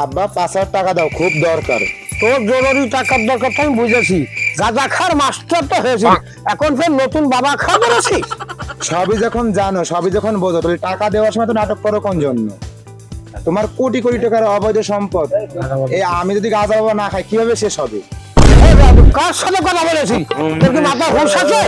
আব্বা 5,000 টাকা দাও, খুব দরকার। তোর জরুরি টাকার দরকার তো আমি বুঝেছি, গাঁজা খার মাস্টার তো হয়েছি, এখন ফের নতুন বাবা খাওয়া বেরোছি। সবই যখন জানো, সবই যখন বোঝো, তাহলে টাকা দেওয়ার সময় তো নাটক করো কোন জন্য? তোমার কোটি কোটি টাকার অবৈধ সম্পদ, এই আমি যদি গাঁজা বাবা না খাই কিভাবে শেষ হবে? কার সাথে কথা বলেছি? তোর কি মাথা হুঁশ আছে?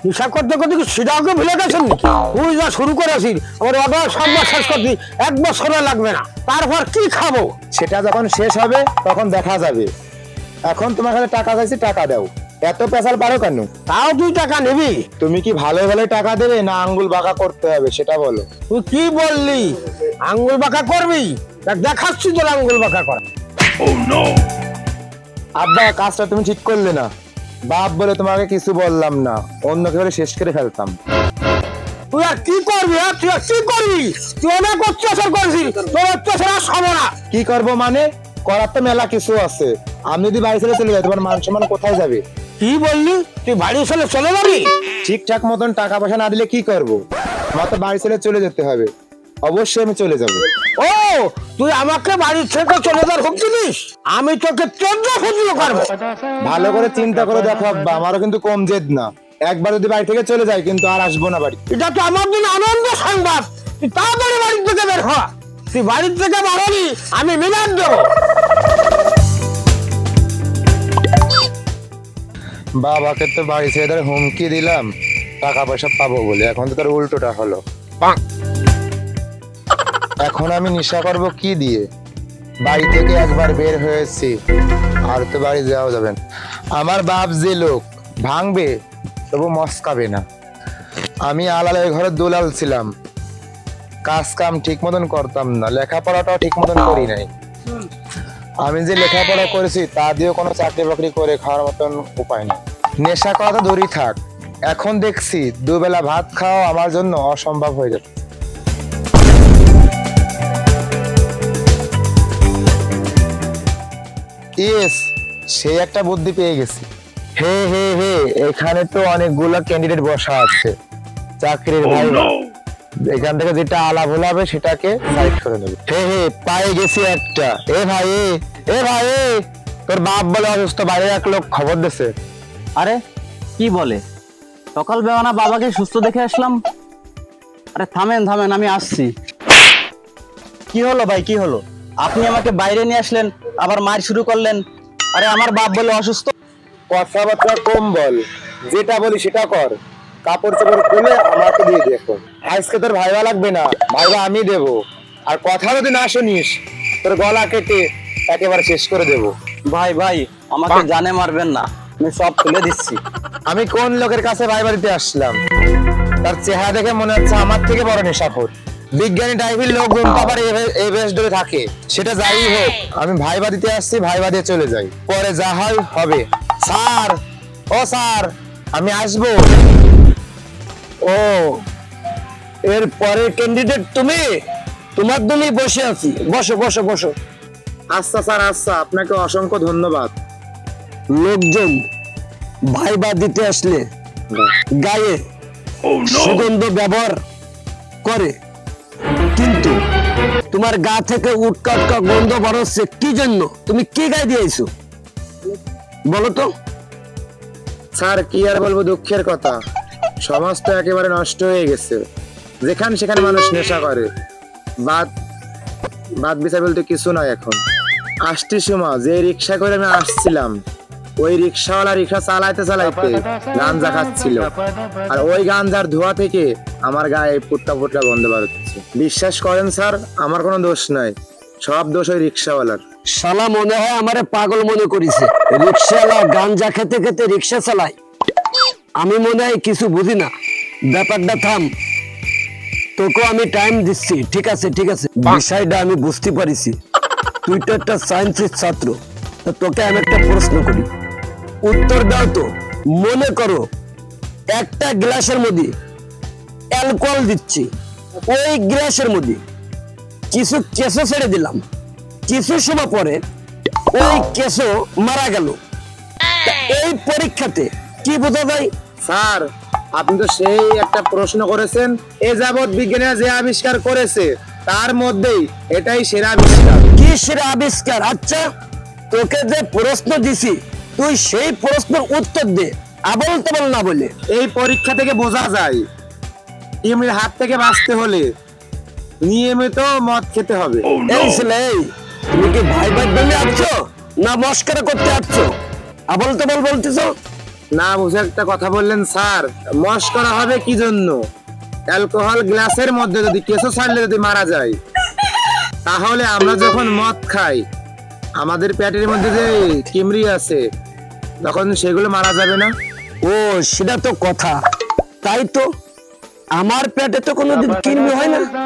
হিসাব করতে করতে কি সিটাকে ভুলে গেছেন নাকি? তুই যা শুরু করেছিস, আমার অর্ডার সব শেষ করতে 1 বছরও লাগবে না, তারপর কি খাবো? সেটা যখন শেষ হবে তখন দেখা যাবে। এখন তোমার কাছে টাকা চাইছি, টাকা দাও। এত পেশাল পারো কেন? তাও তুই টাকা নিবি? তুমি কি ভালো ভালো টাকা দেবে না আঙ্গুল বাঁকা করতে হবে সেটা বলো। তুই কি বললি? আঙ্গুল বাঁকা করবি? দেখাচ্ছি তোর আঙ্গুল বাঁকা করা। আব্বা, কাজটা তুমি ঠিক করলে না। বাপ বলে তোমাকে কিছু বললাম না, অন্য কেউ শেষ করে ফেলতাম। তুই আর কি করবি? তুই আর কি করবি? তুই অনেক অত্যাচার করছিস, তোর অত্যাচার আর সব না। কি করবো মানে? করার তো মেলা কিছু আছে। আমি যদি বাড়ি ছেড়ে চলে যাই, তোমার মান সম্মান কোথায় যাবে? কি বললি? তুই বাড়ি ছেড়ে চলে যাবি? ঠিকঠাক মতন টাকা পয়সা না দিলে কি করবো? আমার তো বাড়ি ছেড়ে চলে যেতে হবে। অবশ্যই আমি চলে যাব। ও, তুই আমাকে বাড়ি থেকে চলে যাওয়ার হুমকি দিস? আমি তোকে 14 ফুটিয়ে করবো। ভালো করে চিন্তা করে দেখো আব্বা, আমারও কিন্তু কম জেদ না। একবার যদি বাড়ি থেকে চলে যাই কিন্তু আর আসবো না বাড়ি। এটা তো আমার জন্য আনন্দ সংবাদ। তুই তাড়াতাড়ি বাড়ি থেকে বের হ। তুই বাড়ি থেকে বাড়াবি, আমি মিলাদ দেবো। বাবাকে তো বাড়ি ছেড়ে ধরে হুমকি দিলাম টাকা পয়সা পাবো বলে, এখন তো তার উল্টোটা হলো। এখন আমি নেশা করবো কি দিয়ে? বাড়ি থেকে একবার বের হয়েছি, আর তো বাড়ি যাওয়া যাবে না। আমার বাপ যে লোক, ভাঙবে তবু মস্কাবে না। আমি আলালের ঘরে দুলাল ছিলাম, কাজ কাম ঠিক মতন করতাম না, লেখাপড়াটাও ঠিক মতন করি নাই। আমি যে লেখাপড়া করেছি তা দিয়েও কোনো চাকরি বাকরি করে খাওয়ার মতন উপায় নেই। নেশা করা তো দূরই থাক, এখন দেখছি দুবেলা ভাত খাওয়া আমার জন্য অসম্ভব হয়ে যাচ্ছে। ইয়েস, সে একটা বুদ্ধি পেয়ে গেছি। হে হে হে, এখানে তো অনেকগুলো ক্যান্ডিডেট বসা আছে চাকরির ভাই। এখান থেকে যেটা আলাপ হবে সেটাকে সাইড করে নেবে। হে হে, পায়ে গেছি একটা। এ ভাই, এ ভাই, তোর বাপ বলে অসুস্থ, বাইরে এক লোক খবর দিছে। আরে কি বলে? সকাল বেলা বাবাকে সুস্থ দেখে আসলাম। আরে থামেন থামেন, আমি আসছি। কি হলো ভাই, কি হলো? আপনি আমাকে বাইরে নিয়ে আসলেন, আবার মার শুরু করলেন। আরে আমার বাপ বলে অসুস্থ। কথাবার্তা কম বল, যেটা বলি সেটা কর। কাপড় চাপড় খুলে আমাকে দিয়ে দেখো। আজকে তোর ভাইবা লাগবে না, ভাইবা আমি দেবো। আর কথা যদি না শুনিস, তোর গলা কেটে একেবারে শেষ করে দেবো। ভাই ভাই, আমাকে জানে মারবেন না, আমি সব তুলে দিচ্ছি। আমি কোন লোকের কাছে ভাইবা দিতে আসলাম? তার চেহারা দেখে মনে হচ্ছে আমার থেকে বড় নেশাখোর। বিজ্ঞানী টাইপের লোকজন তো আবার এই বেশ ধরে থাকে। সেটা যাই হোক, আমি ভাইবা দিতে আসছি, ভাইবা দিয়ে চলে যাই, পরে যা হয় হবে। স্যার, ও স্যার, আমি আসবো। ও, এর পরে ক্যান্ডিডেট তুমি? তোমার জন্যই বসে আছি, বসো বসো বসো। আচ্ছা স্যার, আচ্ছা, আপনাকে অসংখ্য ধন্যবাদ। লোকজন ভাইবা দিতে আসলে গায়ে সুগন্ধ ব্যবহার করে, কিন্তু তোমার গা থেকে উটকা উটকা গন্ধ বেরোচ্ছে কি জন্য? তুমি কি গায়ে দিয়েছো বলো তো? স্যার, কি আর বলবো, দুঃখের কথা। সমাজ তো একেবারে নষ্ট হয়ে গেছে। যেখানে সেখানে মানুষ নেশা করে। বাদ বাদ বিচার বলতে কিছু নয়। এখন আসছি সময় যে রিক্সা করে আমি আসছিলাম, ওই রিক্সাওয়ালা রিক্সা চালাইতে চালাইতে গাঞ্জা খাচ্ছিল, আর ওই গাঞ্জার ধোঁয়া থেকে আমার গায়ে পুটকা পুটকা গন্ধ বেরোচ্ছে। বিশ্বাস করেন স্যার, আমার কোনো দোষ নাই, সব দোষ ওই রিক্সাওয়ালার। শালা মনে হয় আমারে পাগল মনে করেছে। রিক্সাওয়ালা গাঞ্জা খেতে খেতে রিক্সা চালায়, আমি মনে হয় কিছু বুঝি না। ব্যাপারটা থাম, তোকে আমি টাইম দিচ্ছি। ঠিক আছে ঠিক আছে, বিষয়টা আমি বুঝতে পারিছি। তুই তো একটা সায়েন্সের ছাত্র, তো তোকে আমি একটা প্রশ্ন করি, উত্তর দাও তো। মনে করো একটা গ্লাসের মধ্যে অ্যালকোহল দিচ্ছি, ওই গ্লাসের মধ্যে কিছু কেঁচো ছেড়ে দিলাম, কিছু সময় পরে ওই কেঁচো মারা গেল। এই পরীক্ষাতে কি বোঝা যায়? স্যার, আপনি তো সেই একটা প্রশ্ন করেছেন, এ যাবৎ বিজ্ঞানীরা যে আবিষ্কার করেছে তার মধ্যেই এটাই সেরা আবিষ্কার। কি সেরা আবিষ্কার? আচ্ছা, তোকে যে প্রশ্ন দিছি তুই সেই প্রশ্নের উত্তর দে, আবল তাবল না বলে। এই পরীক্ষা থেকে বোঝা যায় চিমড়ির হাত থেকে বাঁচতে হলে নিয়মিত মদ খেতে হবে। এই ছেলে, এই, তুমি কি ভাই ভাই বলে আসছো না মস্করা করতে আসছো? আবল তাবল বলতেছো। না বুঝে একটা কথা বললেন স্যার, মশ করা হবে কি জন্য? অ্যালকোহল গ্লাসের মধ্যে যদি কেঁচো ছাড়লে যদি মারা যায়, তাহলে আমরা যখন মদ খাই আমাদের পেটের মধ্যে যে চিমড়ি আছে তখন সেগুলো মারা যাবে না? ও, সেটা তো কথা। তাই তো, আমার পেটে তো কোনোদিন কৃমি হয় না।